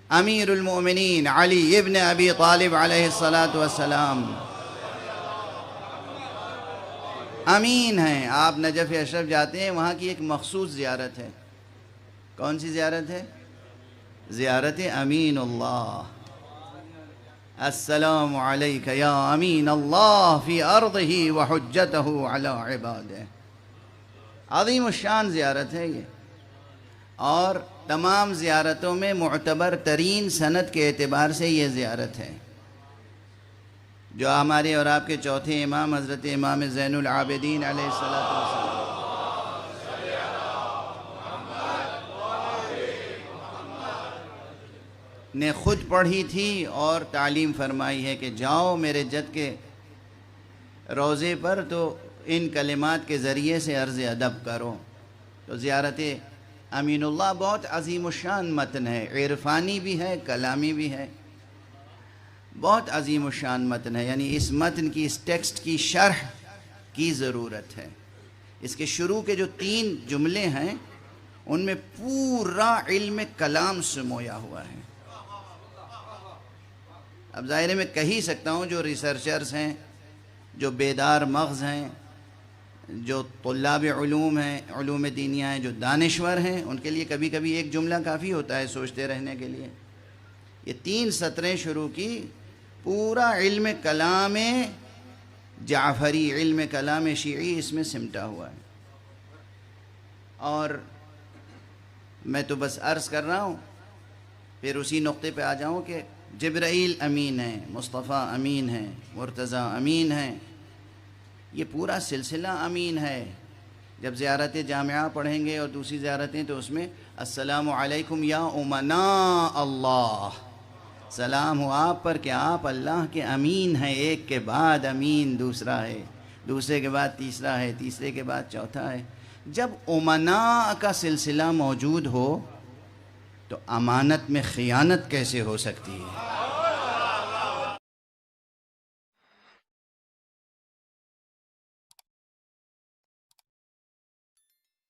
امیر المؤمنین علی ابن ابی طالب علیہ الصلاۃ والسلام امین ہیں۔ آپ نجف اشرف جاتے ہیں، وہاں کی ایک مخصوص زیارت ہے۔ کون سی زیارت ہے؟ زیارت امین اللہ۔ السلام علیک یا امین اللہ فی ارضہ وحجتہ علی عبادہ۔ عظیم الشان زیارت ہے یہ، اور تمام زیارتوں میں معتبر ترین سند کے اعتبار سے یہ زیارت ہے۔ جو ہمارے اور آپ کے چوتھے امام حضرت امام زین العابدین علیہ السلام نے خود پڑھی تھی اور تعلیم فرمائی ہے کہ جاؤ میرے جد کے روضے پر تو ان کلمات کے ذریعے سے عرض ادب کرو۔ تو زیارت امین اللہ بہت عظیم الشان متن ہے، عرفانی بھی ہے، کلامی بھی ہے، بہت عظیم الشان متن ہے۔ یعنی اس متن کی، اس ٹیکسٹ کی شرح کی ضرورت ہے۔ اس کے شروع کے جو 3 جملے ہیں ان میں پورا علم کلام سمویا ہوا ہے۔ اب ظاہر ہے میں کہہ ہی سکتا ہوں، جو ریسرچرز ہیں، جو بیدار مغز ہیں، جو طلاب علوم ہیں، علوم دینیہ ہیں، جو دانشور ہیں، ان کے لیے کبھی کبھی ایک جملہ کافی ہوتا ہے سوچتے رہنے کے لیے۔ یہ 3 سطریں شروع کی، پورا علم کلام جعفری، علم کلام شیعی اس میں سمٹا ہوا ہے۔ اور میں تو بس عرض کر رہا ہوں، پھر اسی نقطے پہ آ جاؤں کہ جبرائیل امین ہیں، مصطفیٰ امین ہیں، مرتضیٰ امین ہیں، یہ پورا سلسلہ امین ہے۔ جب زیارت جامعہ پڑھیں گے اور دوسری زیارتیں تو اس میں السلام علیکم یا امناء اللہ، سلام ہو آپ پر کہ آپ اللہ کے امین ہیں، ایک کے بعد امین دوسرا ہے، دوسرے کے بعد تیسرا ہے، تیسرے کے بعد چوتھا ہے۔ جب امناء کا سلسلہ موجود ہو تو امانت میں خیانت کیسے ہو سکتی ہے؟